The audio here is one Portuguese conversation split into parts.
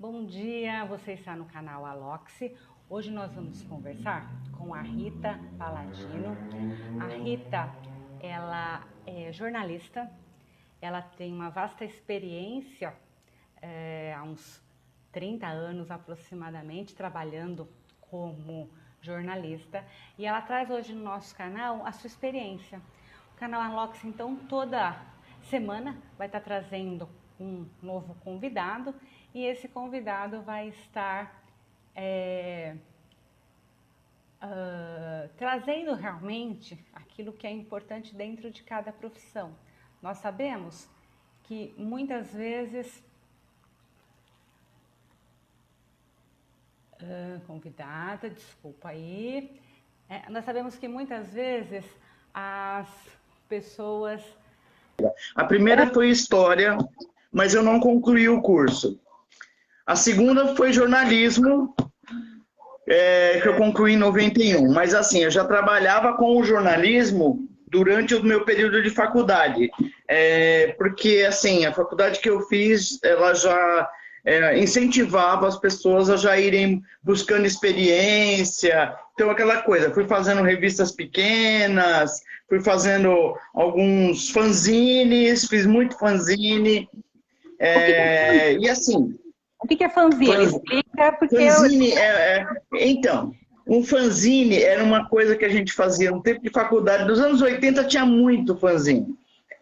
Bom dia, você está no canal Aloxi. Hoje nós vamos conversar com a Rita Paladino. A Rita, ela é jornalista, ela tem uma vasta experiência, há uns 30 anos aproximadamente, trabalhando como jornalista. E ela traz hoje no nosso canal a sua experiência. O canal Aloxi, então, toda semana vai estar trazendo um novo convidado. E esse convidado vai estar trazendo realmente aquilo que é importante dentro de cada profissão. Nós sabemos que muitas vezes... convidada, desculpa aí. Nós sabemos que muitas vezes as pessoas... A primeira foi História, mas eu não concluí o curso. A segunda foi jornalismo, que eu concluí em 91. Mas assim, eu já trabalhava com o jornalismo durante o meu período de faculdade. Porque assim, a faculdade que eu fiz, ela já incentivava as pessoas a já irem buscando experiência. Então aquela coisa, fui fazendo revistas pequenas, fui fazendo alguns fanzines, fiz muito fanzine. E assim... O que é fanzine? Explica, porque fanzine então, um fanzine era uma coisa que a gente fazia no tempo de faculdade. Nos anos 80 tinha muito fanzine.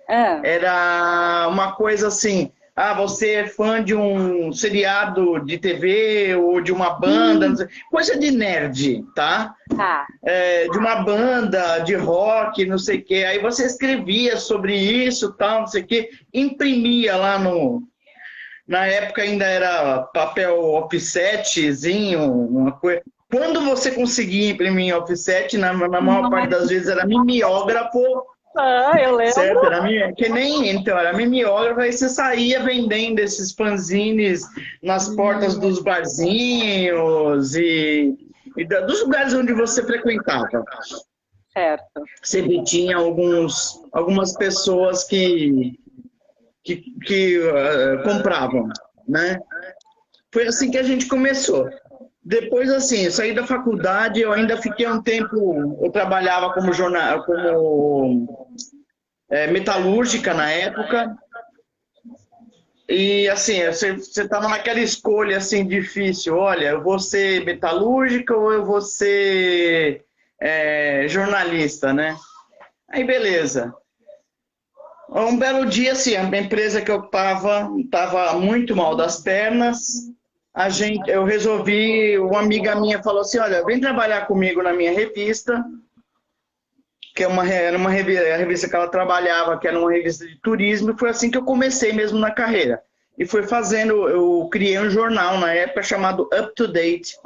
Era uma coisa assim, você é fã de um seriado de TV ou de uma banda, não sei, coisa de nerd, tá? De uma banda de rock, não sei o quê. Aí você escrevia sobre isso, tal, não sei o quê, imprimia lá no... Na época ainda era papel offsetzinho, uma coisa. Quando você conseguia imprimir em offset, na maior parte das vezes era mimeógrafo. Eu lembro. Certo? Era mimeógrafo, aí você saía vendendo esses fanzines nas portas dos barzinhos e dos lugares onde você frequentava. Certo. Sempre tinha algumas pessoas que compravam, né? Foi assim que a gente começou. Depois, assim, eu saí da faculdade, eu ainda fiquei um tempo, eu trabalhava como metalúrgica na época, e assim, você estava naquela escolha assim difícil, olha, eu vou ser metalúrgica ou eu vou ser jornalista, né? Aí beleza. Um belo dia, assim, a empresa que eu estava muito mal das pernas. Eu resolvi, uma amiga minha falou assim, olha, vem trabalhar comigo na minha revista, que era uma revista, a revista que ela trabalhava, que era uma revista de turismo, e foi assim que eu comecei mesmo na carreira. E foi eu criei um jornal na época chamado Up to Date.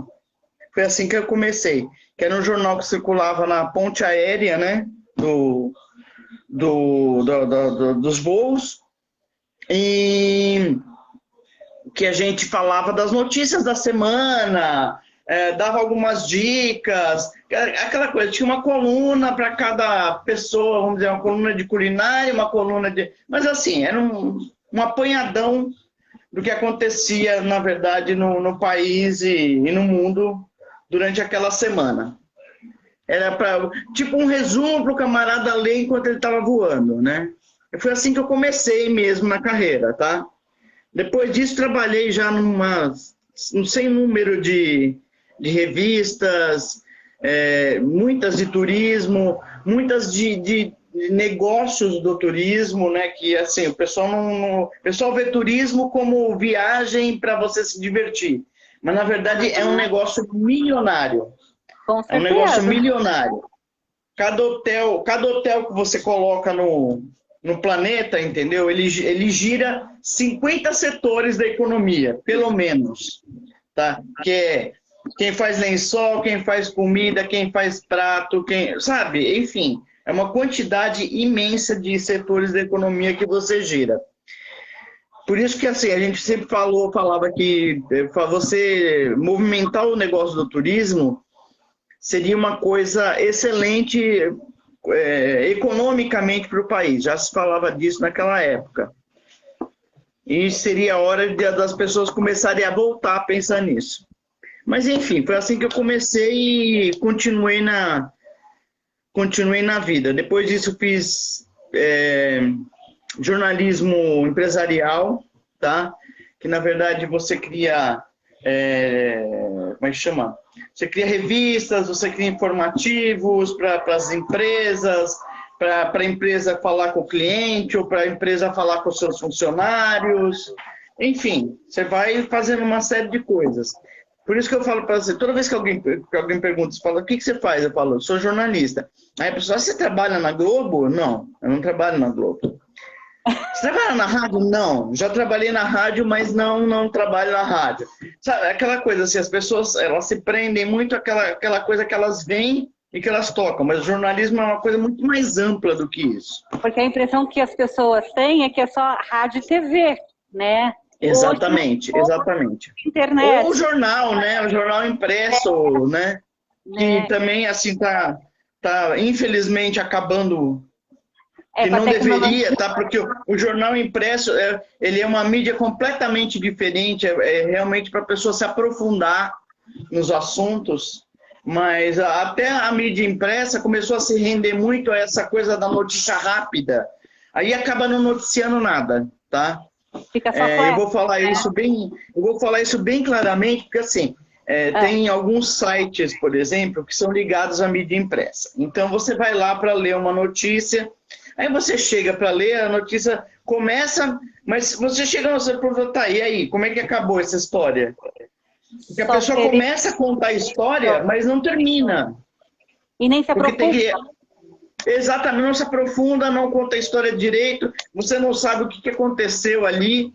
Foi assim que eu comecei, que era um jornal que circulava na ponte aérea, né, dos voos, e que a gente falava das notícias da semana, dava algumas dicas, aquela coisa, tinha uma coluna para cada pessoa, vamos dizer, uma coluna de culinária, uma coluna de... Mas assim, era um apanhadão do que acontecia, na verdade, no país e no mundo durante aquela semana. Era tipo um resumo para o camarada ler enquanto ele estava voando, né? Foi assim que eu comecei mesmo na carreira, tá? Depois disso, trabalhei já num sem número de revistas, muitas de turismo, muitas de negócios do turismo, né? Que assim, o pessoal vê turismo como viagem para você se divertir. Mas, na verdade, é um negócio milionário. É um negócio milionário. Cada hotel que você coloca no planeta, entendeu? Ele gira 50 setores da economia, pelo menos. Tá? Que é quem faz lençol, quem faz comida, quem faz prato, sabe? Enfim, é uma quantidade imensa de setores da economia que você gira. Por isso que assim, a gente sempre falava que para você movimentar o negócio do turismo, seria uma coisa excelente economicamente para o país. Já se falava disso naquela época. E seria a hora das pessoas começarem a voltar a pensar nisso. Mas, enfim, foi assim que eu comecei e continuei na vida. Depois disso, fiz jornalismo empresarial, tá? Que, na verdade, você cria... como é que chama? Você cria revistas, você cria informativos para as empresas, para a empresa falar com o cliente ou para a empresa falar com os seus funcionários. Enfim, você vai fazendo uma série de coisas. Por isso que eu falo para você, toda vez que alguém pergunta, você fala, o que você faz? Eu falo, sou jornalista. Aí a pessoa, você trabalha na Globo? Não, eu não trabalho na Globo. Você trabalha na rádio? Não. Já trabalhei na rádio, mas não trabalho na rádio. Sabe, aquela coisa assim, as pessoas elas se prendem muito àquela coisa que elas veem e que elas tocam, mas o jornalismo é uma coisa muito mais ampla do que isso. Porque a impressão que as pessoas têm é que é só rádio e TV, né? Exatamente, hoje, exatamente. Internet. Ou o jornal, né? O jornal impresso, né? Que também, assim, tá infelizmente acabando... que não deveria, tá? Porque o jornal impresso, ele é uma mídia completamente diferente, realmente para a pessoa se aprofundar nos assuntos, mas até a mídia impressa começou a se render muito a essa coisa da notícia rápida, aí acaba não noticiando nada, tá? Fica só eu vou falar isso bem claramente, porque assim, tem alguns sites, por exemplo, que são ligados à mídia impressa. Então você vai lá para ler uma notícia. Aí você chega para ler, a notícia começa, mas você chega e você pergunta, tá, e aí, como é que acabou essa história? Porque a pessoa começa a contar a história, mas não termina. E nem se aprofunda. Exatamente, não se aprofunda, não conta a história direito, você não sabe o que aconteceu ali.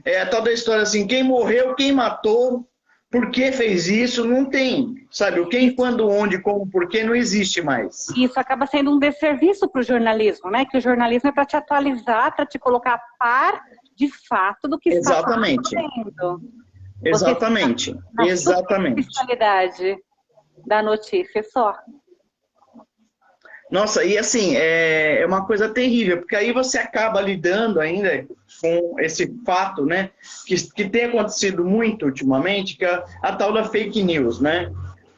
É a tal da história assim, quem morreu, quem matou, por que fez isso, não tem. Sabe, o quem, quando, onde, como, por que, não existe mais. Isso acaba sendo um desserviço para o jornalismo, né? Que o jornalismo é para te atualizar, para te colocar a par de fato do que está acontecendo. Exatamente. Exatamente. Superficialidade da notícia só. Nossa, e assim, é uma coisa terrível, porque aí você acaba lidando ainda com esse fato, né, que tem acontecido muito ultimamente, que é a tal da fake news, né?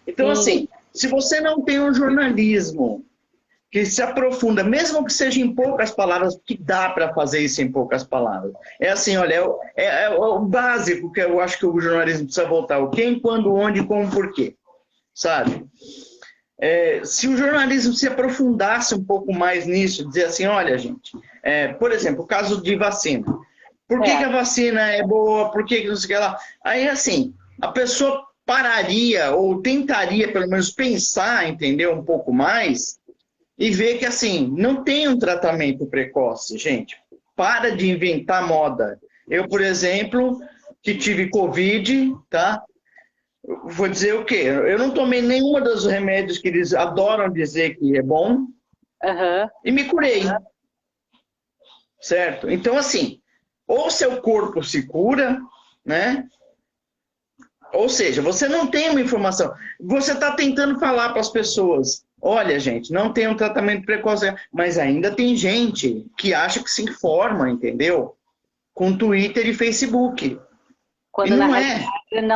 Então, assim, se você não tem um jornalismo que se aprofunda, mesmo que seja em poucas palavras, que dá para fazer isso em poucas palavras. É assim, olha, é o básico que eu acho que o jornalismo precisa voltar. O quem, quando, onde, como, por quê. Sabe? Se o jornalismo se aprofundasse um pouco mais nisso, dizer assim, olha, gente, por exemplo, o caso de vacina. Por que a vacina é boa? Por que não sei o que lá? Aí, assim, a pessoa pararia, ou tentaria, pelo menos, pensar, entender um pouco mais, e ver que, assim, não tem um tratamento precoce, gente. Para de inventar moda. Eu, por exemplo, que tive Covid, tá? Vou dizer o quê? Eu não tomei nenhum dos remédios que eles adoram dizer que é bom, e me curei. Certo? Então, assim, ou seu corpo se cura, né? Ou seja, você não tem uma informação. Você está tentando falar para as pessoas, olha, gente, não tem um tratamento precoce, mas ainda tem gente que acha que se informa, entendeu? Com Twitter e Facebook. Quando e não é.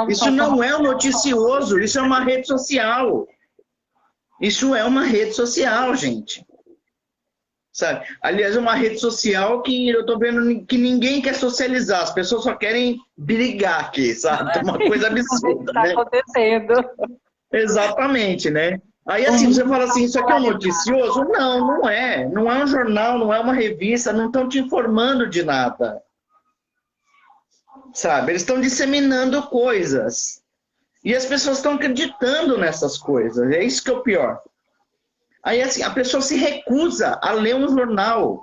Isso não é um noticioso, isso é uma rede social. Isso é uma rede social, gente. Sabe? Aliás, é uma rede social que eu tô vendo que ninguém quer socializar, as pessoas só querem brigar aqui, sabe? Uma coisa absurda, né? Está acontecendo. Exatamente, né? Aí assim, você fala assim, isso aqui é um noticioso? Não, não é. Não é um jornal, não é uma revista, não estão te informando de nada. Sabe? Eles estão disseminando coisas. E as pessoas estão acreditando nessas coisas. É isso que é o pior. Aí, assim, a pessoa se recusa a ler um jornal.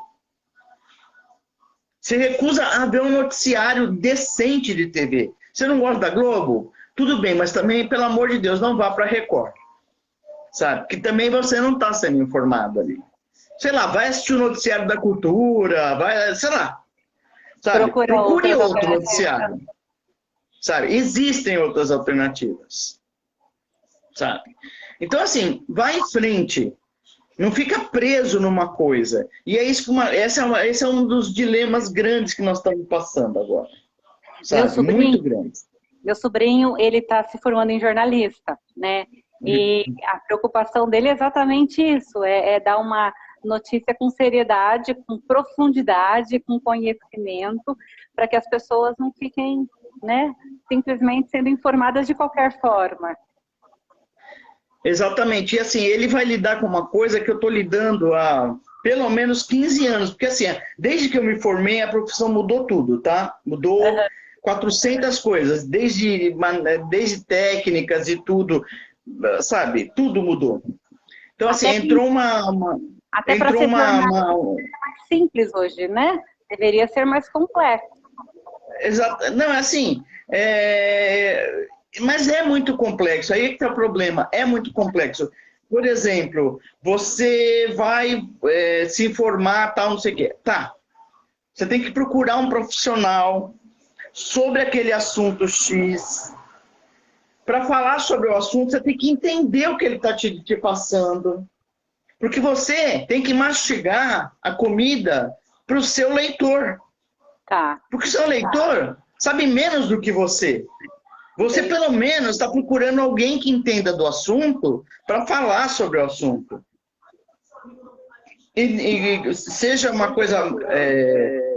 Se recusa a ver um noticiário decente de TV. Você não gosta da Globo? Tudo bem, mas também, pelo amor de Deus, não vá para a Record. Sabe? Que também você não está sendo informado ali. Sei lá, vai assistir o noticiário da cultura, vai, sei lá. Sabe? Procure outro noticiário. Sabe? Existem outras alternativas. Sabe? Então, assim, vai em frente. Não fica preso numa coisa. E é isso que esse é um dos dilemas grandes que nós estamos passando agora. Sabe? Muito grande. Meu sobrinho, ele está se formando em jornalista, né? E a preocupação dele é exatamente isso, é dar uma notícia com seriedade, com profundidade, com conhecimento, para que as pessoas não fiquem, né, simplesmente sendo informadas de qualquer forma. Exatamente. E assim, ele vai lidar com uma coisa que eu estou lidando há pelo menos 15 anos, porque assim, desde que eu me formei, a profissão mudou tudo, tá? Mudou 400 coisas, desde técnicas e tudo, sabe? Tudo mudou. Então, assim, entrou Até para ser mais simples hoje, né? Deveria ser mais complexo. Exato. Não, assim, mas é muito complexo. Aí é que está o problema. É muito complexo. Por exemplo, você vai se informar, tal, não sei o quê. Tá. Você tem que procurar um profissional sobre aquele assunto X. Para falar sobre o assunto, você tem que entender o que ele está te passando. Porque você tem que mastigar a comida para o seu leitor. Tá. Porque o seu leitor sabe menos do que você. Você, pelo menos, está procurando alguém que entenda do assunto para falar sobre o assunto. E seja uma coisa,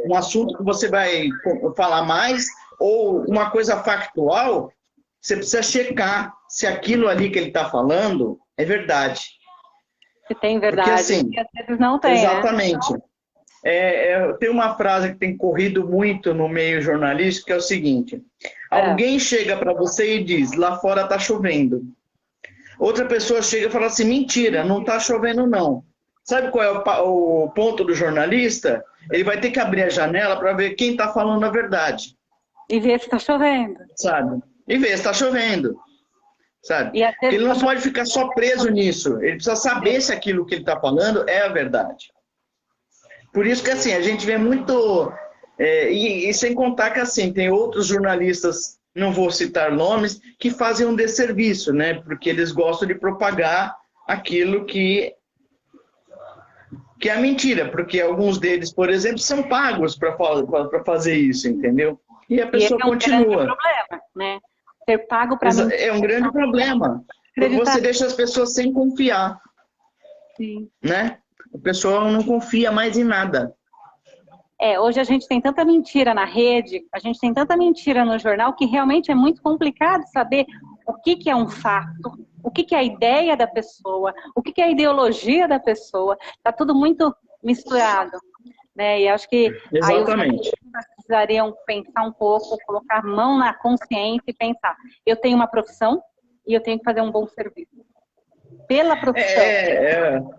um assunto que você vai falar mais, ou uma coisa factual, você precisa checar se aquilo ali que ele está falando é verdade. Se tem verdade, porque, assim, às vezes não tem. Exatamente. Né? Tem uma frase que tem corrido muito no meio jornalístico, que é o seguinte: alguém chega para você e diz, lá fora está chovendo. Outra pessoa chega e fala assim, mentira, não está chovendo não. Sabe qual é o ponto do jornalista? Ele vai ter que abrir a janela para ver quem está falando a verdade. E ver se está chovendo. Sabe? E ver se está chovendo. Sabe? Ele não pode ficar só preso nisso. Ele precisa saber se aquilo que ele está falando é a verdade. Por isso que assim, a gente vê muito... e sem contar que assim, tem outros jornalistas, não vou citar nomes, que fazem um desserviço, né? Porque eles gostam de propagar aquilo que é mentira. Porque alguns deles, por exemplo, são pagos para fazer isso, entendeu? E a pessoa continua. É um grande problema, né? Ser pago para mim. É um grande problema. Porque você deixa as pessoas sem confiar. Sim. Né? A pessoa não confia mais em nada. Hoje a gente tem tanta mentira na rede, a gente tem tanta mentira no jornal, que realmente é muito complicado saber o que é um fato, o que é a ideia da pessoa, o que é a ideologia da pessoa. Está tudo muito misturado. Né? E acho que exatamente. Aí os precisariam pensar um pouco, colocar a mão na consciência e pensar, eu tenho uma profissão e eu tenho que fazer um bom serviço. Pela profissão.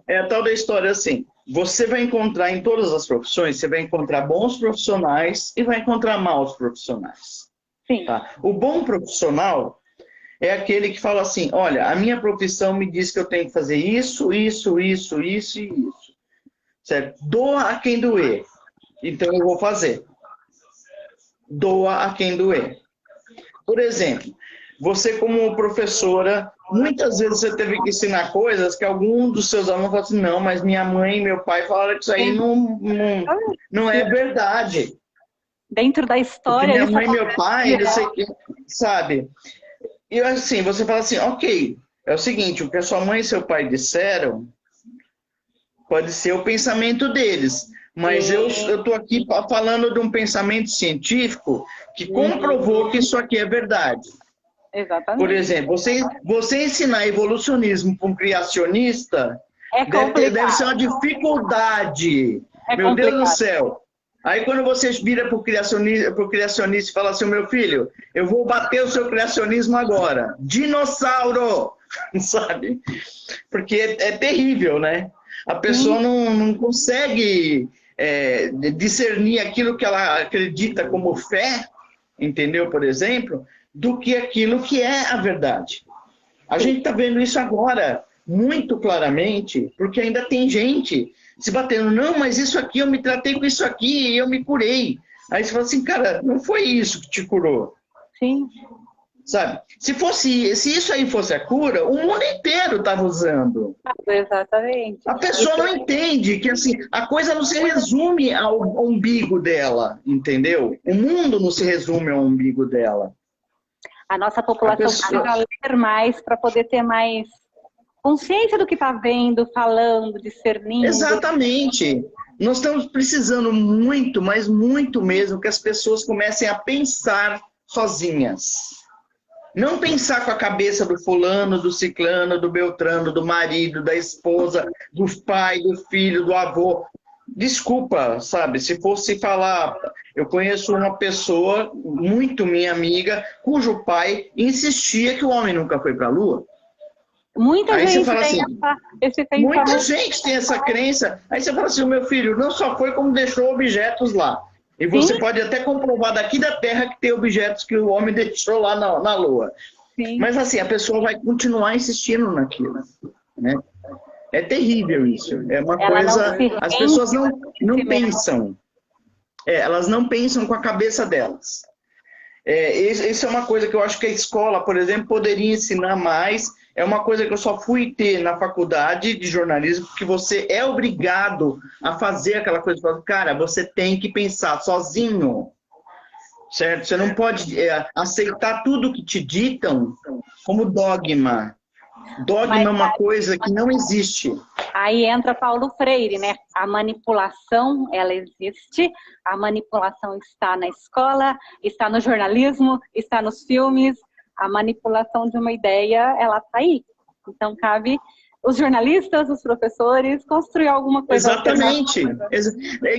É a tal da história assim, você vai encontrar em todas as profissões, você vai encontrar bons profissionais e vai encontrar maus profissionais. Sim. Tá? O bom profissional é aquele que fala assim, olha, a minha profissão me diz que eu tenho que fazer isso, isso, isso, isso e isso. Certo? Doa a quem doer. Então eu vou fazer. Doa a quem doer. Por exemplo, você como professora, muitas vezes você teve que ensinar coisas que algum dos seus alunos falou assim, não, mas minha mãe e meu pai falaram que isso aí não é verdade. Dentro da história... Porque minha mãe e meu pai, não sei o que, sabe? E assim, você fala assim, ok, é o seguinte, o que a sua mãe e seu pai disseram pode ser o pensamento deles. Mas eu estou aqui falando de um pensamento científico que comprovou que isso aqui é verdade. Exatamente. Por exemplo, você ensinar evolucionismo para um criacionista deve ser uma dificuldade. Meu Deus do céu. Aí quando você vira para o criacionista e fala assim, meu filho, eu vou bater o seu criacionismo agora. Dinossauro! Sabe? Porque é terrível, né? A pessoa não consegue discernir aquilo que ela acredita como fé, entendeu? Por exemplo, do que aquilo que é a verdade. A gente está vendo isso agora muito claramente, porque ainda tem gente se batendo, não, mas isso aqui, eu me tratei com isso aqui e eu me curei. Aí você fala assim, cara, não foi isso que te curou. Sim. sabe? Se isso aí fosse a cura, o mundo inteiro estava usando. Exatamente. A pessoa não entende que assim, a coisa não se resume ao umbigo dela, entendeu? O mundo não se resume ao umbigo dela. A nossa população precisa ler mais para poder ter mais consciência do que está vendo, falando, discernindo. Exatamente. Nós estamos precisando muito, mas muito mesmo, que as pessoas comecem a pensar sozinhas. Não pensar com a cabeça do fulano, do ciclano, do beltrano, do marido, da esposa, do pai, do filho, do avô. Desculpa, sabe? Se fosse falar... Eu conheço uma pessoa, muito minha amiga, cujo pai insistia que o homem nunca foi para a Lua. Muita Aí gente você fala tem assim, esse pensamento. muita gente tem essa crença. Aí você fala assim, o meu filho não só foi como deixou objetos lá. E você pode até comprovar daqui da Terra que tem objetos que o homem deixou lá na Lua. Sim. Mas assim, a pessoa vai continuar insistindo naquilo, né? É terrível isso. É uma coisa... As pessoas não pensam. Elas não pensam com a cabeça delas. Isso é uma coisa que eu acho que a escola, por exemplo, poderia ensinar mais. É uma coisa que eu só fui ter na faculdade de jornalismo, porque você é obrigado a fazer aquela coisa. Cara, você tem que pensar sozinho, certo? Você não pode aceitar tudo que te ditam como dogma. Dogma é uma coisa que não existe. Aí entra Paulo Freire, né? A manipulação, ela existe. A manipulação está na escola, está no jornalismo, está nos filmes. A manipulação de uma ideia, ela está aí. Então, cabe os jornalistas, os professores, construir alguma coisa. Exatamente.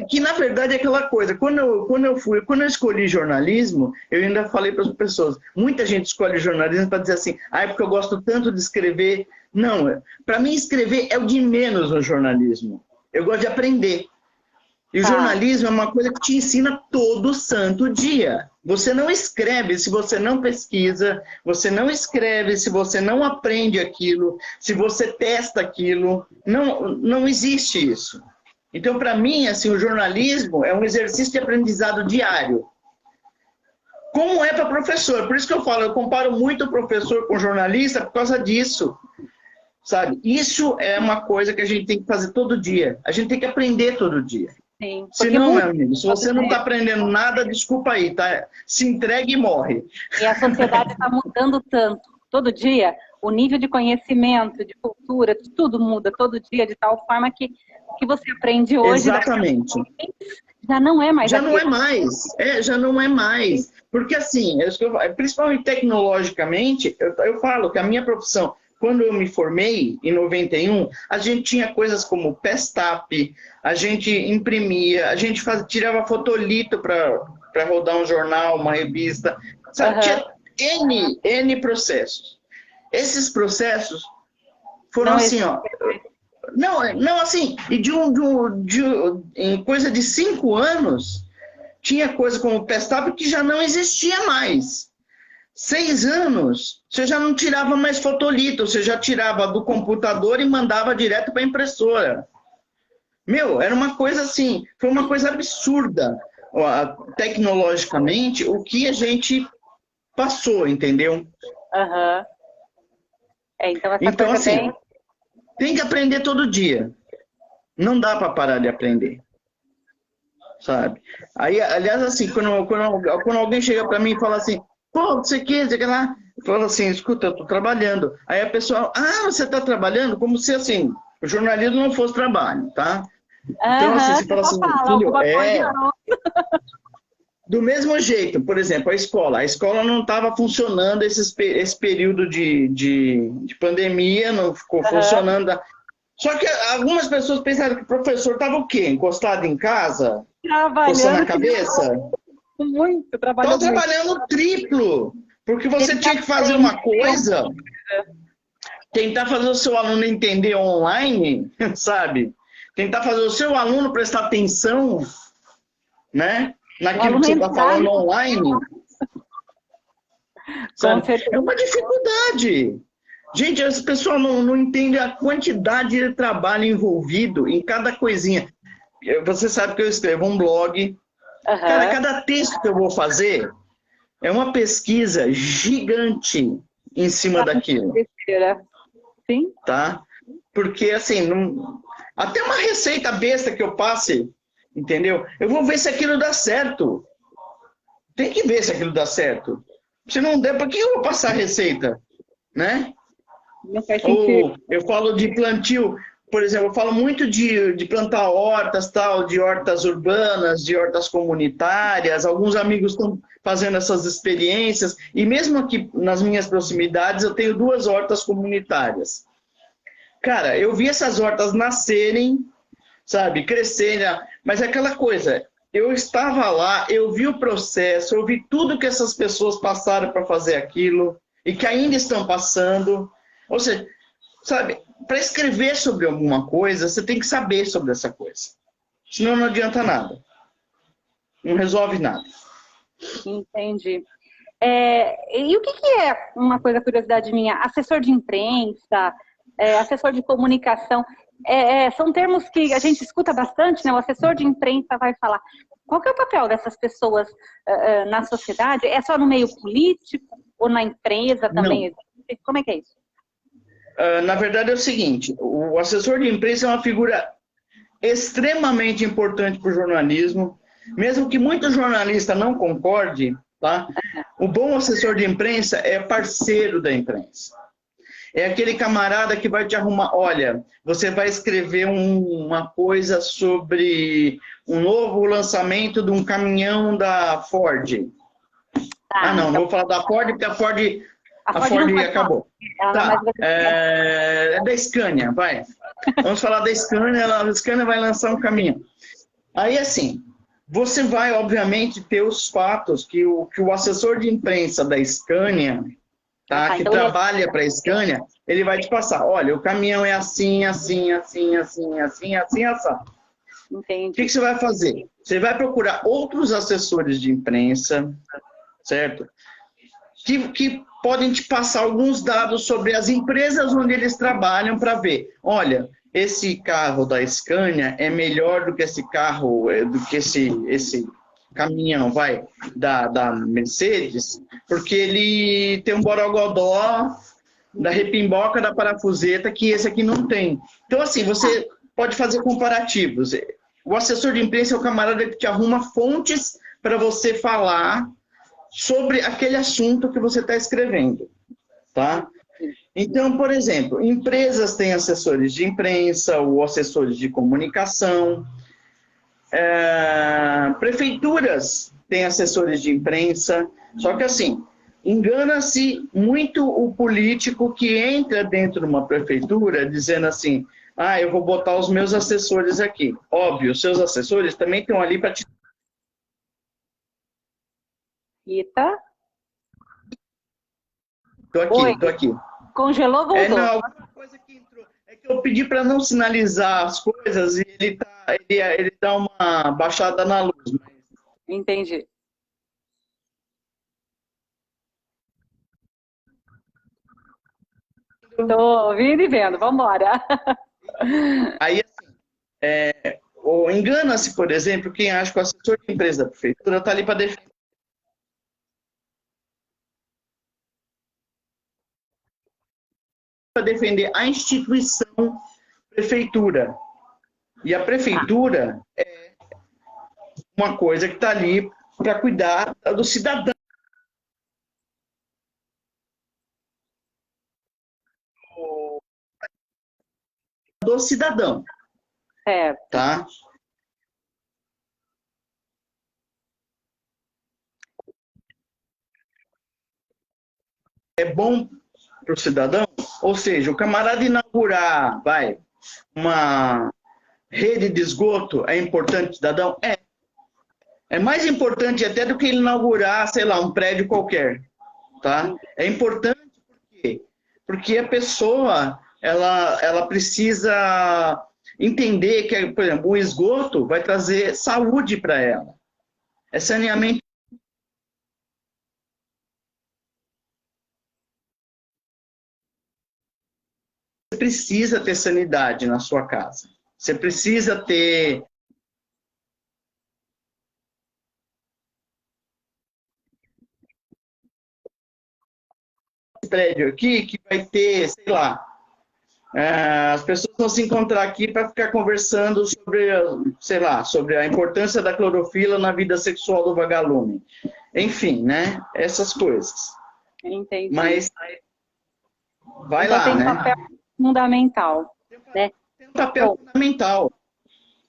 Que, na verdade, é aquela coisa. Quando eu escolhi jornalismo, eu ainda falei para as pessoas, muita gente escolhe jornalismo para dizer assim, porque eu gosto tanto de escrever. Não, para mim escrever é o de menos no jornalismo. Eu gosto de aprender. E o jornalismo é uma coisa que te ensina todo santo dia. Você não escreve se você não pesquisa, você não escreve se você não aprende aquilo, se você testa aquilo. Não existe isso. Então, para mim, assim, o jornalismo é um exercício de aprendizado diário. Como é para professor? Por isso que eu falo, eu comparo muito o professor com o jornalista por causa disso. Sabe? Isso é uma coisa que a gente tem que fazer todo dia. A gente tem que aprender todo dia. Sim, se não, meu amigo, se você não está aprendendo nada, desculpa aí, tá? Se entregue e morre. E a sociedade está mudando tanto. Todo dia, o nível de conhecimento, de cultura, de tudo muda todo dia, de tal forma que o que você aprende hoje... Exatamente. Já não é mais Já não é mais. Já não é mais. Porque assim, principalmente tecnologicamente, eu falo que a minha profissão... Quando eu me formei, em 91, a gente tinha coisas como Pestap, a gente imprimia, a gente tirava fotolito para rodar um jornal, uma revista. Sabe? Tinha N processos. Esses processos foram assim, ó. Não assim, e em coisa de 5 anos, tinha coisa como Pestap que já não existia mais. 6 anos, você já não tirava mais fotolito, você já tirava do computador e mandava direto para a impressora. Meu, era uma coisa assim, foi uma coisa absurda, tecnologicamente, o que a gente passou, entendeu? Então assim, tem que aprender todo dia. Não dá para parar de aprender. Sabe? Aí, aliás, assim, quando alguém chega para mim e fala assim, pô, você quer lá? Eu falo assim, escuta, eu estou trabalhando. Aí a pessoa, você está trabalhando? Como se, assim, o jornalismo não fosse trabalho, tá? Então, assim, você fala assim, filho, do mesmo jeito, por exemplo, a escola não estava funcionando esse período de pandemia, não ficou funcionando. Só que algumas pessoas pensaram que o professor estava o quê? Encostado em casa? Coçando a cabeça? Muito, Estou trabalhando triplo, porque você tinha que fazer uma coisa, tentar fazer o seu aluno entender online, sabe? Tentar fazer o seu aluno prestar atenção, né? Naquilo que você está falando online. Sabe? É uma dificuldade. Gente, as pessoas não entendem a quantidade de trabalho envolvido em cada coisinha. Você sabe que eu escrevo um blog. Cara, cada texto que eu vou fazer, é uma pesquisa gigante em cima daquilo. Sim. Tá? Porque, assim, até uma receita besta que eu passe, entendeu? Eu vou ver se aquilo dá certo. Tem que ver se aquilo dá certo. Se não der, para que eu vou passar a receita? Né? Não faz sentido. Ou eu falo de plantio, por exemplo, eu falo muito de plantar hortas, tal, de hortas urbanas, de hortas comunitárias. Alguns amigos estão fazendo essas experiências. E mesmo aqui nas minhas proximidades, eu tenho 2 hortas comunitárias. Cara, eu vi essas hortas nascerem, sabe, crescerem, mas é aquela coisa, eu estava lá, eu vi o processo, eu vi tudo que essas pessoas passaram para fazer aquilo e que ainda estão passando. Ou seja, sabe, para escrever sobre alguma coisa, você tem que saber sobre essa coisa. Senão não adianta nada. Não resolve nada. Entendi. E o que é, uma coisa, curiosidade minha, assessor de imprensa, assessor de comunicação? São termos que a gente escuta bastante, né? O assessor de imprensa vai falar. Qual que é o papel dessas pessoas na sociedade? É só no meio político ou na empresa também? Não. Como é que é isso? Na verdade é o seguinte, o assessor de imprensa é uma figura extremamente importante para o jornalismo, mesmo que muito jornalista não concorde, tá? O bom assessor de imprensa é parceiro da imprensa. É aquele camarada que vai te arrumar, olha, você vai escrever uma coisa sobre um novo lançamento de um caminhão da Ford. Não vou falar da Ford, porque a Ford acabou. Tá, é da Scania, vai. Vamos falar da Scania, a Scania vai lançar um caminhão. Aí, assim, você vai, obviamente, ter os fatos que o assessor de imprensa da Scania, tá, que trabalha para a Scania, ele vai te passar, olha, o caminhão é assim, assim, assim, assim, assim, assim, assim. Entendi. O que você vai fazer? Você vai procurar outros assessores de imprensa, certo? Que podem te passar alguns dados sobre as empresas onde eles trabalham para ver, olha, esse carro da Scania é melhor do que esse carro, do que esse caminhão, da Mercedes, porque ele tem um borogodó da repimboca da parafuseta que esse aqui não tem. Então, assim, você pode fazer comparativos. O assessor de imprensa é o camarada que te arruma fontes para você falar sobre aquele assunto que você está escrevendo, tá? Então, por exemplo, empresas têm assessores de imprensa ou assessores de comunicação, prefeituras têm assessores de imprensa, só que assim, engana-se muito o político que entra dentro de uma prefeitura dizendo assim, eu vou botar os meus assessores aqui. Óbvio, os seus assessores também estão ali para te... Rita? Tô aqui. Congelou, voltou? Não, alguma coisa que entrou. É que eu pedi para não sinalizar as coisas e ele dá uma baixada na luz. Mas... Entendi. Estou ouvindo e vendo, vamos embora. Aí, assim, engana-se, por exemplo, quem acha que o assessor de empresa da prefeitura está ali para defender a instituição prefeitura. E a prefeitura é uma coisa que está ali para cuidar do cidadão. Do cidadão. Tá? É bom para o cidadão? Ou seja, o camarada inaugurar, uma rede de esgoto é importante, cidadão? É mais importante até do que ele inaugurar, sei lá, um prédio qualquer, tá? É importante por quê? Porque a pessoa, ela precisa entender que, por exemplo, o esgoto vai trazer saúde para ela. É saneamento. Você precisa ter sanidade na sua casa. Você precisa ter... prédio aqui que vai ter, sei lá, as pessoas vão se encontrar aqui para ficar conversando sobre, sei lá, sobre a importância da clorofila na vida sexual do vagalume. Enfim, né? Essas coisas. Entendi. Mas vai então, lá, tem um né? papel fundamental, né? Tem um papel fundamental.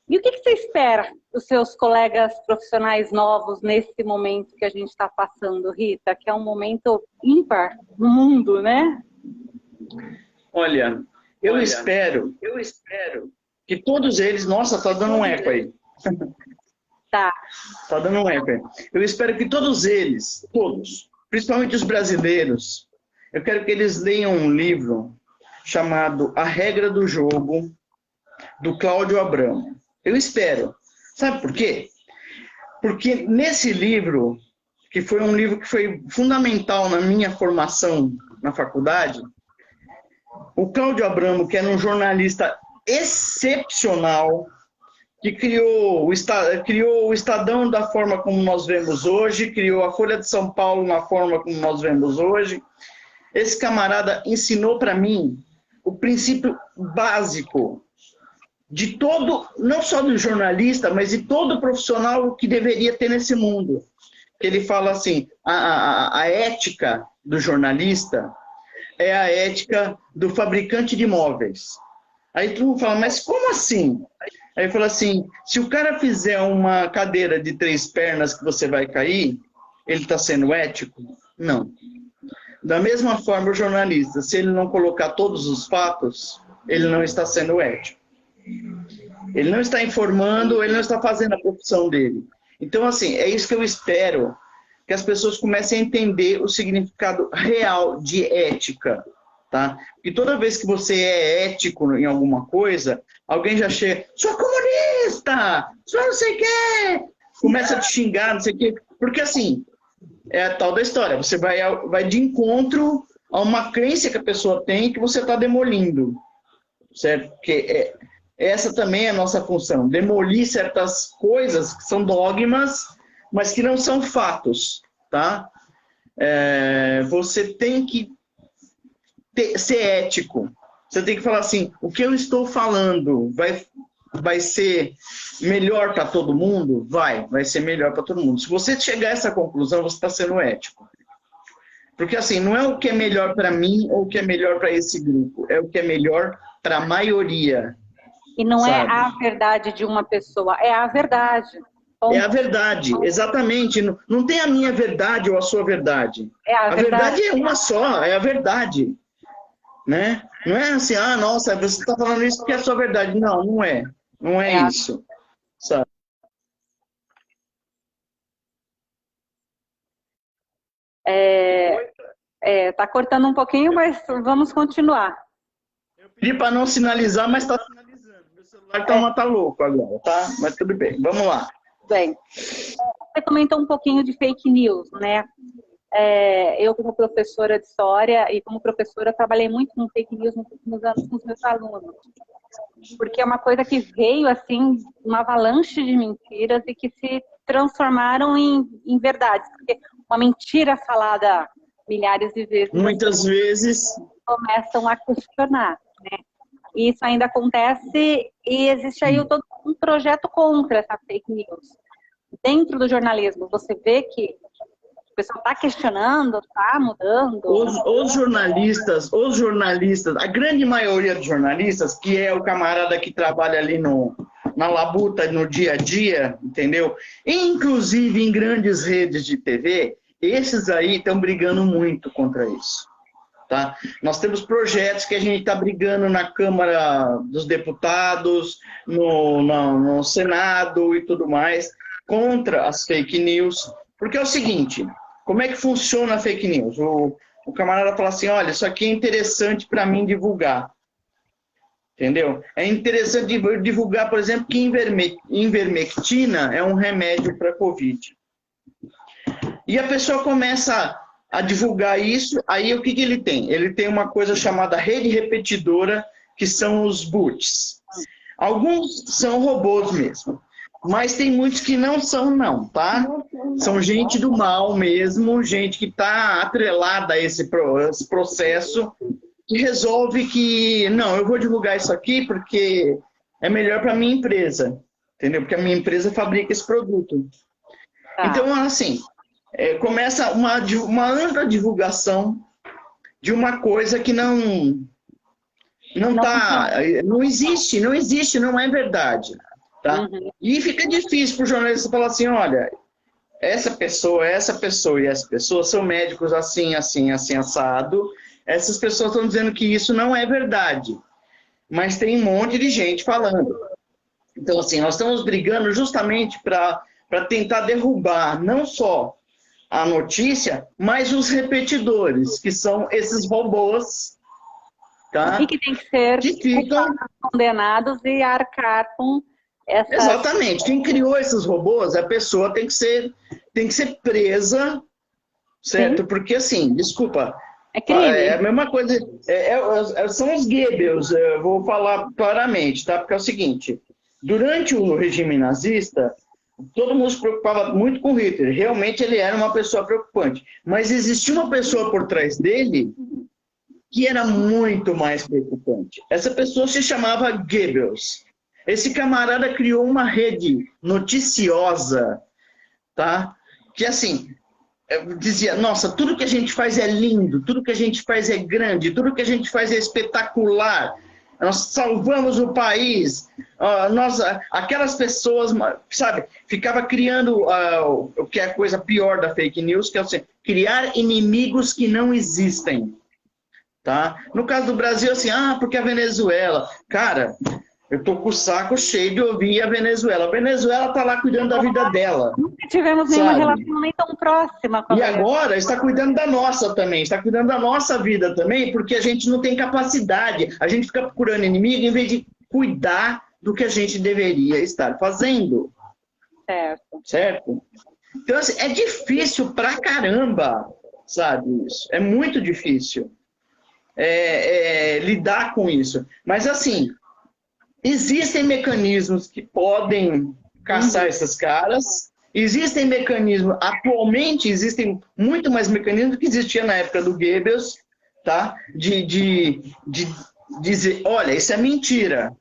E o que você espera dos seus colegas profissionais novos nesse momento que a gente está passando, Rita? Que é um momento ímpar no mundo, né? Olha, eu espero que todos eles... Nossa, tá dando um eco aí. Tá. Tá dando um eco aí. Eu espero que todos eles, todos, principalmente os brasileiros, eu quero que eles leiam um livro chamado A Regra do Jogo, do Cláudio Abramo. Eu espero. Sabe por quê? Porque nesse livro, que foi um livro que foi fundamental na minha formação na faculdade, o Cláudio Abramo, que era um jornalista excepcional, que criou o Estadão da forma como nós vemos hoje, criou a Folha de São Paulo na forma como nós vemos hoje. Esse camarada ensinou para mim o princípio básico de todo, não só do jornalista, mas de todo profissional que deveria ter nesse mundo. Ele fala assim, a ética do jornalista é a ética do fabricante de móveis. Aí todo mundo fala, mas como assim? Aí ele fala assim, se o cara fizer uma cadeira de 3 pernas que você vai cair, ele está sendo ético? Não. Da mesma forma, o jornalista, se ele não colocar todos os fatos, ele não está sendo ético. Ele não está informando, ele não está fazendo a profissão dele. Então, assim, é isso que eu espero, que as pessoas comecem a entender o significado real de ética, tá? E toda vez que você é ético em alguma coisa, alguém já chega, sua comunista, sua não sei o quê, começa a te xingar, não sei o quê, porque assim, é a tal da história, você vai de encontro a uma crença que a pessoa tem que você está demolindo, certo? Porque essa também é a nossa função, demolir certas coisas que são dogmas, mas que não são fatos, tá? Você tem que ser ético. Você tem que falar assim, o que eu estou falando vai ser melhor para todo mundo? Vai ser melhor para todo mundo. Se você chegar a essa conclusão, você está sendo ético. Porque assim, não é o que é melhor para mim ou o que é melhor para esse grupo, é o que é melhor para a maioria. E não sabe? É a verdade de uma pessoa, é a verdade. É a verdade, exatamente. Não tem a minha verdade ou a sua verdade. A verdade é uma só, é a verdade. Né? Não é assim, nossa, você está falando isso porque é a sua verdade. Não, não é. Não é isso. Sabe? Tá cortando um pouquinho, mas vamos continuar. Eu pedi para não sinalizar, mas está sinalizando. Meu celular tá louco agora, tá? Mas tudo bem, vamos lá. Bem, você comentou um pouquinho de fake news, né? Eu, como professora de história e como professora, trabalhei muito com fake news nos últimos anos com os meus alunos. Porque é uma coisa que veio, assim, uma avalanche de mentiras e que se transformaram em verdades. Porque uma mentira falada milhares de vezes... Muitas vezes... começam a questionar, né? E isso ainda acontece e existe aí todo um projeto contra essa fake news. Dentro do jornalismo, você vê que o pessoal está questionando, está mudando. Os jornalistas, a grande maioria dos jornalistas, que é o camarada que trabalha ali na labuta, no dia a dia, entendeu? Inclusive em grandes redes de TV, esses aí estão brigando muito contra isso. Tá? Nós temos projetos que a gente está brigando na Câmara dos Deputados, no Senado e tudo mais, contra as fake news, porque é o seguinte, como é que funciona a fake news? O camarada fala assim, olha, isso aqui é interessante para mim divulgar, entendeu? É interessante divulgar, por exemplo, que ivermectina é um remédio para Covid. E a pessoa começa a divulgar isso, aí o que ele tem? Ele tem uma coisa chamada rede repetidora, que são os bots. Alguns são robôs mesmo. mas tem muitos que não são, não, tá? São gente do mal mesmo, gente que está atrelada a esse processo, que resolve que, não, eu vou divulgar isso aqui porque é melhor para a minha empresa, entendeu? Porque a minha empresa fabrica esse produto. Tá. Então, assim, começa uma ampla divulgação de uma coisa que não existe, não é verdade. Tá? Uhum. E fica difícil para o jornalista falar assim, olha, essa pessoa e essa pessoa são médicos assim, assim, assim, assado. Essas pessoas estão dizendo que isso não é verdade. Mas tem um monte de gente falando. Então, assim, nós estamos brigando justamente para tentar derrubar não só a notícia, mas os repetidores, que são esses robôs, tá? E que tem que ser ficam condenados e arcar com essa... Exatamente. Quem criou esses robôs, a pessoa tem que ser presa, certo? Sim. Porque, assim, desculpa, é crime. É a mesma coisa, são os Goebbels, eu vou falar claramente, tá? Porque é o seguinte, durante o regime nazista, todo mundo se preocupava muito com Hitler, realmente ele era uma pessoa preocupante, mas existia uma pessoa por trás dele que era muito mais preocupante. Essa pessoa se chamava Goebbels. Esse camarada criou uma rede noticiosa, tá? Que assim, dizia, nossa, tudo que a gente faz é lindo, tudo que a gente faz é grande, tudo que a gente faz é espetacular. Nós salvamos o país. Aquelas pessoas, sabe, ficava criando o que é a coisa pior da fake news, que é assim, criar inimigos que não existem. Tá? No caso do Brasil, assim, porque a Venezuela. Cara, eu tô com o saco cheio de ouvir a Venezuela. A Venezuela tá lá cuidando da vida dela. Nunca tivemos nenhuma relação nem tão próxima com a Venezuela. E agora está cuidando da nossa também, está cuidando da nossa vida também, porque a gente não tem capacidade. A gente fica procurando inimigo em vez de cuidar do que a gente deveria estar fazendo. Certo. Certo? Então, assim, é difícil pra caramba, sabe isso? É muito difícil lidar com isso. Mas, assim, existem mecanismos que podem caçar esses caras. Existem mecanismos, atualmente existem muito mais mecanismos do que existia na época do Goebbels, tá? De dizer, olha, isso é mentira.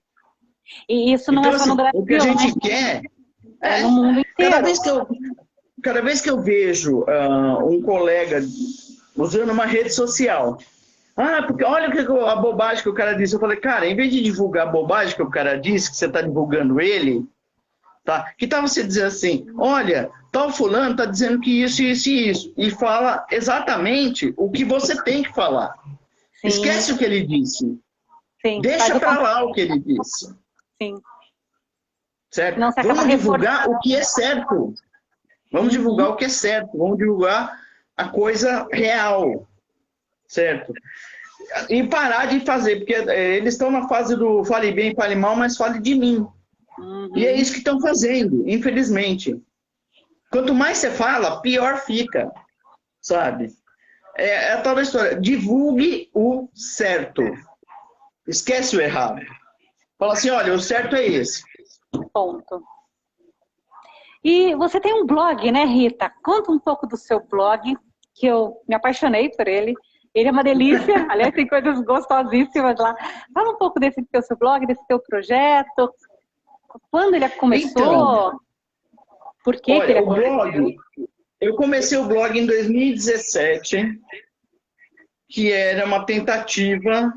E isso não é só no Brasil, o que a gente quer no mundo inteiro. Cada vez que eu vejo um colega usando uma rede social, porque olha a bobagem que o cara disse. Eu falei, cara, em vez de divulgar a bobagem que o cara disse, que você está divulgando ele, tá? Que tal você dizer assim, olha, tal fulano está dizendo que isso, isso e isso, e fala exatamente o que você tem que falar. Sim. Esquece o que ele disse. Sim. Deixa para lá o que ele disse. Sim. Certo? Vamos divulgar o que é certo. Vamos divulgar o que é certo. Vamos divulgar a coisa real. Certo? E parar de fazer, porque eles estão na fase do fale bem, fale mal, mas fale de mim. E é isso que estão fazendo, infelizmente. Quanto mais você fala, pior fica, sabe? É a tal da história. Divulgue o certo. Esquece o errado. Fala assim, olha, o certo é esse. Ponto. E você tem um blog, né, Rita? Conta um pouco do seu blog, que eu me apaixonei por ele. Ele é uma delícia, aliás, tem coisas gostosíssimas lá. Fala um pouco desse seu blog, desse teu projeto. Quando ele começou? Então, por que ele começou? Eu comecei o blog em 2017, que era uma tentativa,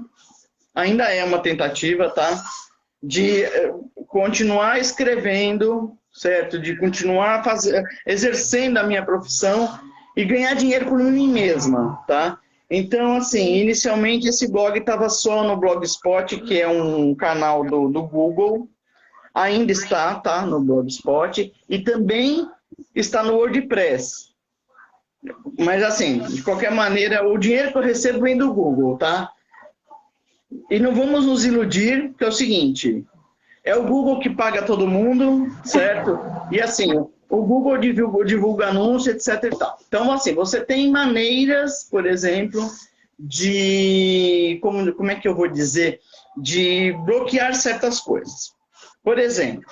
ainda é uma tentativa, tá? De continuar escrevendo, certo? De continuar exercendo a minha profissão e ganhar dinheiro por mim mesma, tá? Então, assim, inicialmente esse blog estava só no Blogspot, que é um canal do Google. Ainda está, tá? No Blogspot. E também está no WordPress. Mas, assim, de qualquer maneira, o dinheiro que eu recebo vem do Google, tá? E não vamos nos iludir, que é o seguinte, é o Google que paga todo mundo, certo? E, assim, o Google divulga anúncio, etc. e tal. Então, assim, você tem maneiras, por exemplo, de... Como é que eu vou dizer? De bloquear certas coisas. Por exemplo,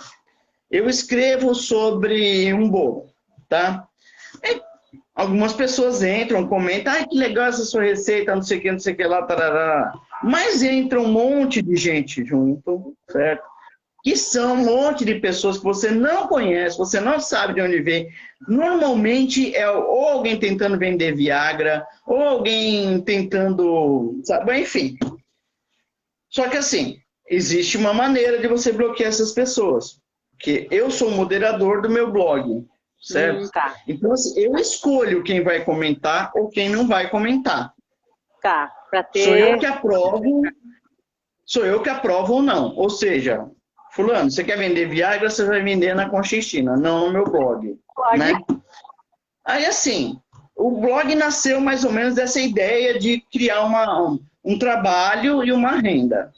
eu escrevo sobre um bolo, tá? E algumas pessoas entram, comentam, ai, que legal essa sua receita, não sei o que lá, tarará. Mas entra um monte de gente junto, certo? Que são um monte de pessoas que você não conhece, você não sabe de onde vem. Normalmente é ou alguém tentando vender Viagra, ou alguém tentando, sabe, enfim. Só que assim, existe uma maneira de você bloquear essas pessoas. Porque eu sou o moderador do meu blog, certo? Tá. Então, assim, eu escolho quem vai comentar ou quem não vai comentar. Tá, para ter... Sou eu que aprovo ou não. Ou seja, fulano, você quer vender Viagra, você vai vender na Conchistina, não no meu blog. Né? Aí, assim, o blog nasceu mais ou menos dessa ideia de criar um trabalho e uma renda.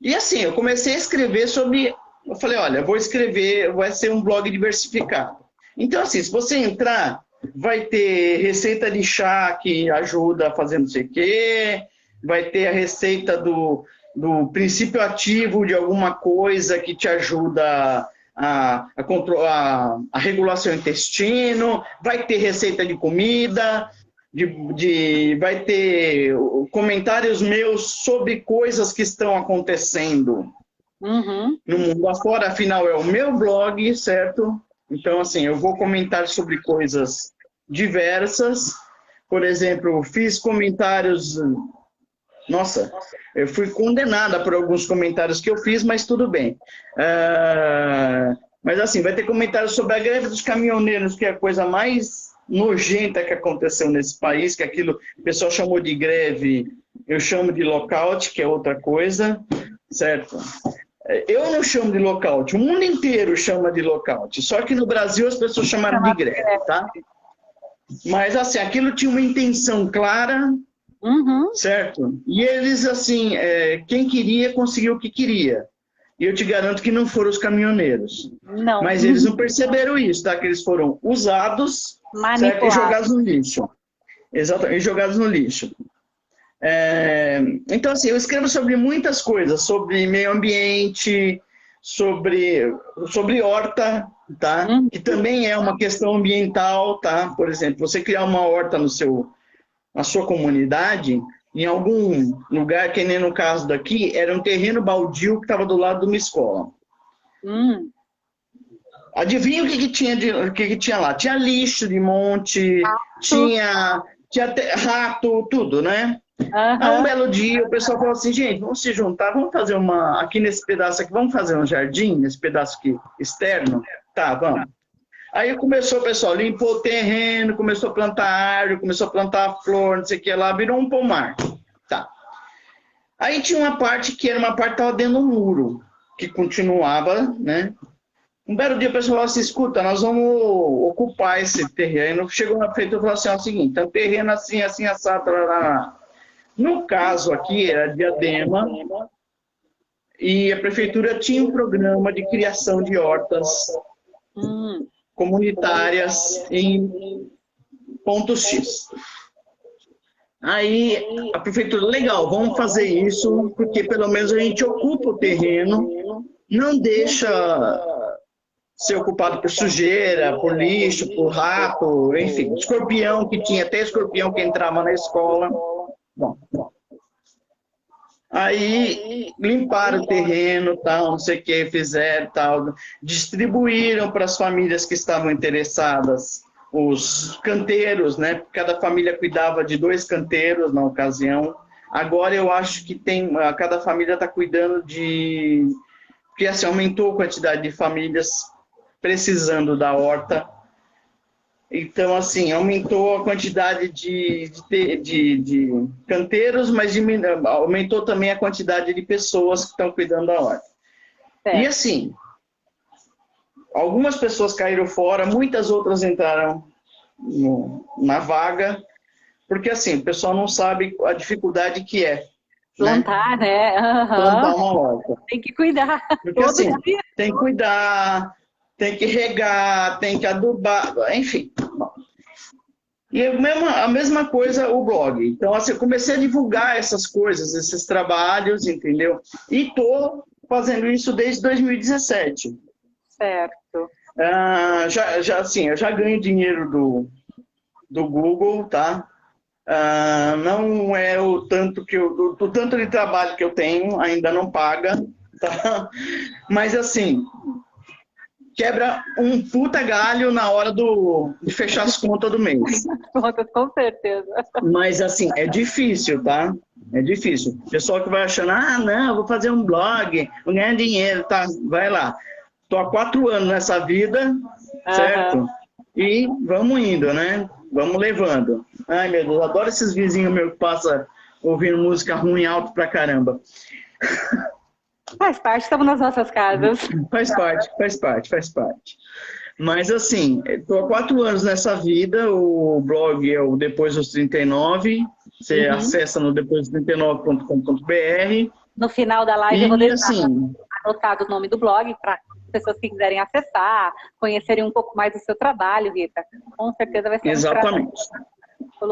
E assim, eu comecei a escrever sobre... Eu falei, olha, eu vou escrever, vai ser um blog diversificado. Então, assim, se você entrar, vai ter receita de chá que ajuda a fazer não sei o quê, vai ter a receita do princípio ativo de alguma coisa que te ajuda a controlar a regulação do intestino, vai ter receita de comida, vai ter comentários meus sobre coisas que estão acontecendo no mundo afora, afinal é o meu blog, certo? Então, assim, eu vou comentar sobre coisas diversas. Por exemplo, fiz comentários... Nossa, eu fui condenada por alguns comentários que eu fiz, mas tudo bem. Mas assim, vai ter comentários sobre a greve dos caminhoneiros, que é a coisa mais nojenta que aconteceu nesse país, que aquilo o pessoal chamou de greve, eu chamo de lockout, que é outra coisa, certo? Eu não chamo de lockout, o mundo inteiro chama de lockout, só que no Brasil as pessoas chamaram de greve, tá? Mas assim, aquilo tinha uma intenção clara, certo? E eles, assim, quem queria, conseguiu o que queria. E eu te garanto que não foram os caminhoneiros. Não. Mas eles não perceberam isso, tá? Que eles foram usados, certo? E jogados no lixo. Exatamente, jogados no lixo. Então, assim, eu escrevo sobre muitas coisas, sobre meio ambiente, sobre horta, tá? Que também é uma questão ambiental, tá? Por exemplo, você criar uma horta na sua comunidade, em algum lugar, que nem no caso daqui, era um terreno baldio que estava do lado de uma escola. Adivinha o que tinha lá? Tinha lixo de monte, tinha até rato, tudo, né? Aí um belo dia o pessoal falou assim, gente, vamos se juntar, vamos fazer aqui nesse pedaço aqui, vamos fazer um jardim, nesse pedaço aqui externo? Tá, vamos. Aí começou o pessoal, limpou o terreno, começou a plantar árvore, começou a plantar flor, não sei o que lá, virou um pomar. Tá. Aí tinha uma parte que era uma parte que estava dentro do muro, que continuava, né? Um belo dia o pessoal falou assim, escuta, nós vamos ocupar esse terreno. Chegou na prefeitura e falou assim, é o seguinte, é um terreno assim, assim, assado, tarará. No caso aqui, era Diadema, e a prefeitura tinha um programa de criação de hortas comunitárias em ponto X. Aí a prefeitura, legal, vamos fazer isso, porque pelo menos a gente ocupa o terreno, não deixa ser ocupado por sujeira, por lixo, por rato, enfim, escorpião, que tinha até escorpião que entrava na escola. Bom. Aí limparam o terreno, tal, não sei o que, fizeram, tal, distribuíram para as famílias que estavam interessadas os canteiros, né? Cada família cuidava de 2 canteiros na ocasião. Agora eu acho que cada família está cuidando de... Porque assim, aumentou a quantidade de famílias precisando da horta. Então, assim, aumentou a quantidade de canteiros, mas aumentou também a quantidade de pessoas que estão cuidando da horta. E assim, algumas pessoas caíram fora, muitas outras entraram na vaga, porque assim, o pessoal não sabe a dificuldade que é. Plantar, né? Plantar uma horta. Tem que cuidar. Porque assim, tem que cuidar, tem que regar, tem que adubar, enfim. E a mesma coisa o blog. Então, assim, eu comecei a divulgar essas coisas, esses trabalhos, entendeu? E estou fazendo isso desde 2017. Certo. Assim, eu já ganho dinheiro do Google, tá? Não é o tanto o tanto de trabalho que eu tenho, ainda não paga, tá? Mas assim, quebra um puta galho na hora de fechar as contas do mês. Contas, com certeza. Mas assim, é difícil, tá? É difícil. Pessoal que vai achando, não, eu vou fazer um blog, vou ganhar dinheiro, tá? Vai lá. Tô há 4 anos nessa vida, certo? E vamos indo, né? Vamos levando. Ai, meu Deus, adoro esses vizinhos meus que passam ouvindo música ruim alto pra caramba. Faz parte, estamos nas nossas casas. Faz parte. Mas assim, estou há 4 anos nessa vida, o blog é o Depois dos 39, você acessa no depois39.com.br. No final da live eu vou deixar assim, anotado o nome do blog para pessoas que quiserem acessar, conhecerem um pouco mais do seu trabalho, Rita. Com certeza vai ser exatamente.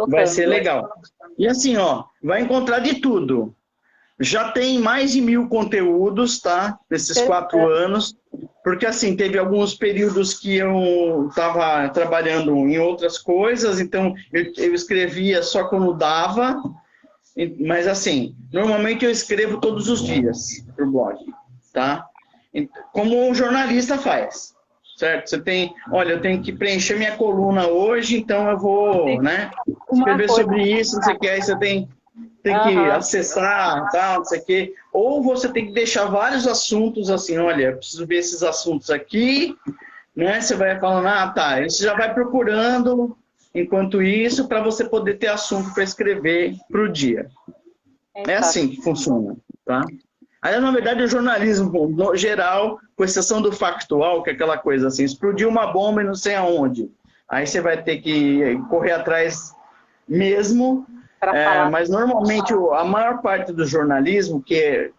Vai ser legal. E assim, ó, vai encontrar de tudo. Já tem mais de 1000 conteúdos, tá? Nesses 4 anos. Porque, assim, teve alguns períodos que eu estava trabalhando em outras coisas, então eu escrevia só quando dava. Mas, assim, normalmente eu escrevo todos os dias pro blog, tá? Como um jornalista faz, certo? Você tem, olha, eu tenho que preencher minha coluna hoje, então eu vou, né, escrever sobre isso, não sei o que, aí você tem que acessar, tal, não sei o quê. Ou você tem que deixar vários assuntos assim, olha, eu preciso ver esses assuntos aqui, né? Você vai falando, tá, aí você já vai procurando enquanto isso para você poder ter assunto para escrever para o dia. É assim que funciona, tá? Aí, na verdade, o jornalismo, no geral, com exceção do factual, que é aquela coisa assim, explodiu uma bomba e não sei aonde. Aí você vai ter que correr atrás mesmo. Mas normalmente a maior parte do jornalismo, que é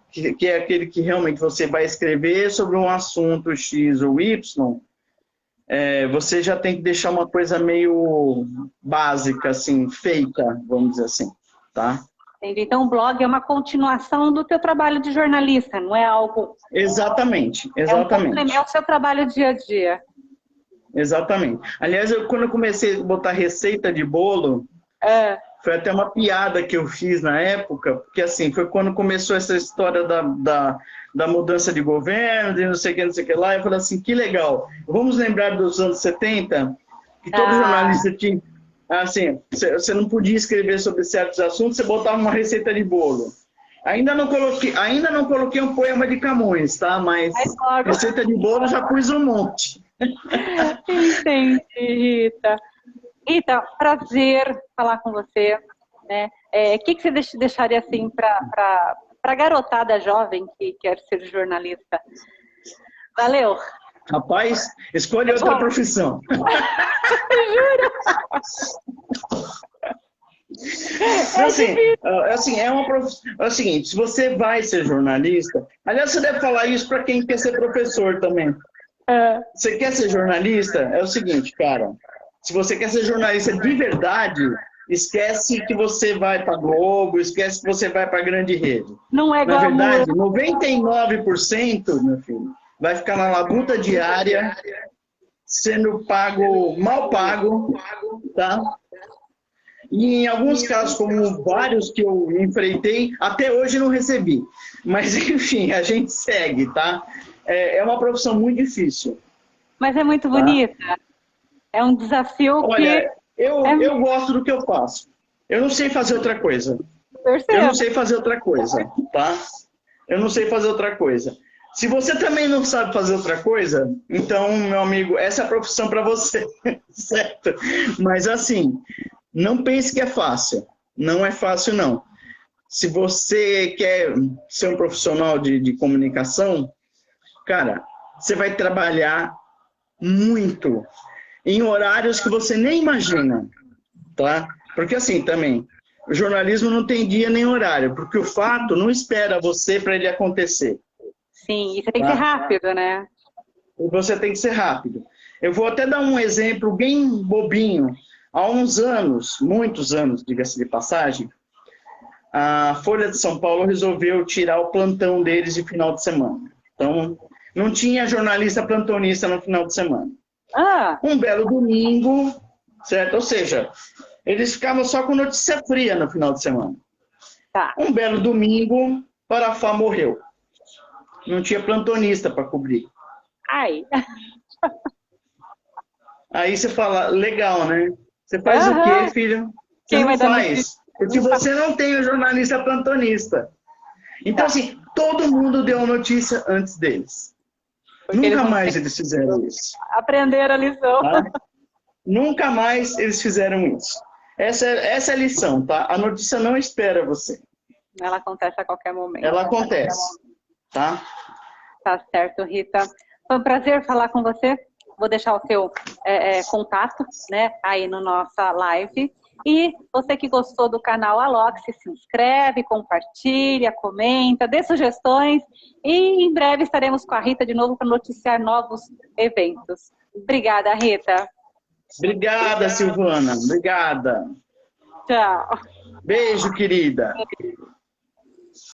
aquele que realmente você vai escrever sobre um assunto X ou Y, você já tem que deixar uma coisa meio básica, assim, feita, vamos dizer assim, tá? Entendi. Então o blog é uma continuação do teu trabalho de jornalista, não é algo... Exatamente. É o seu trabalho dia a dia. Exatamente. Aliás, quando eu comecei a botar receita de bolo... Foi até uma piada que eu fiz na época, porque assim, foi quando começou essa história da mudança de governo, de não sei o que lá, eu falei assim, que legal, vamos lembrar dos anos 70, que todo jornalista tinha, assim, você não podia escrever sobre certos assuntos, você botava uma receita de bolo. Ainda não coloquei um poema de Camões, tá? Mas receita de bolo já pus um monte. Entendi, Rita. Rita, prazer falar com você, né? Que você deixaria assim para a garotada jovem que quer ser jornalista? Valeu. Rapaz, escolhe outra profissão. Juro. É o seguinte, se você vai ser jornalista, aliás, você deve falar isso para quem quer ser professor também. Você quer ser jornalista? É o seguinte, cara. Se você quer ser jornalista de verdade, esquece que você vai para Globo, esquece que você vai para a grande rede. Não é Na verdade, 99%, meu filho, vai ficar na labuta diária, sendo pago, mal pago, tá? E em alguns casos, como vários que eu enfrentei, até hoje não recebi. Mas, enfim, a gente segue, tá? É uma profissão muito difícil. Mas é muito bonita. É um desafio que... Olha, eu gosto do que eu faço. Eu não sei fazer outra coisa. Eu não sei fazer outra coisa, tá? Eu não sei fazer outra coisa. Se você também não sabe fazer outra coisa, então, meu amigo, essa é a profissão para você, certo? Mas assim, não pense que é fácil. Não é fácil, não. Se você quer ser um profissional de comunicação, cara, você vai trabalhar muito em horários que você nem imagina, tá? Porque assim também, o jornalismo não tem dia nem horário, porque o fato não espera você para ele acontecer. Sim, e você tem que ser rápido, né? Você tem que ser rápido. Eu vou até dar um exemplo bem bobinho. Há uns anos, muitos anos, diga-se de passagem, a Folha de São Paulo resolveu tirar o plantão deles de final de semana. Então, Não tinha jornalista plantonista no final de semana. Ah, Um belo domingo, certo? Ou seja, eles ficavam só com notícia fria no final de semana. tá. Um belo domingo, Parafá morreu. Não tinha plantonista para cobrir. Ai. Aí você fala, legal, né? Você faz o quê, filho? Você Quem não vai dar faz. notícia? Porque você não tem o jornalista plantonista. Então, Tá. assim, todo mundo deu notícia antes deles. Porque Nunca eles não mais eles fizeram isso. aprenderam a lição. Tá? Nunca mais eles fizeram isso. Essa é a lição, tá? A notícia não espera você. Ela acontece a qualquer momento. Ela acontece, tá? Tá certo, Rita. Foi um prazer falar com você. Vou deixar o seu contato, né, aí na nossa live. E você que gostou do canal Alox, se inscreve, compartilha, comenta, dê sugestões. E em breve estaremos com a Rita de novo para noticiar novos eventos. Obrigada, Rita. Obrigada, Silvana. Obrigada. Tchau. Beijo, querida.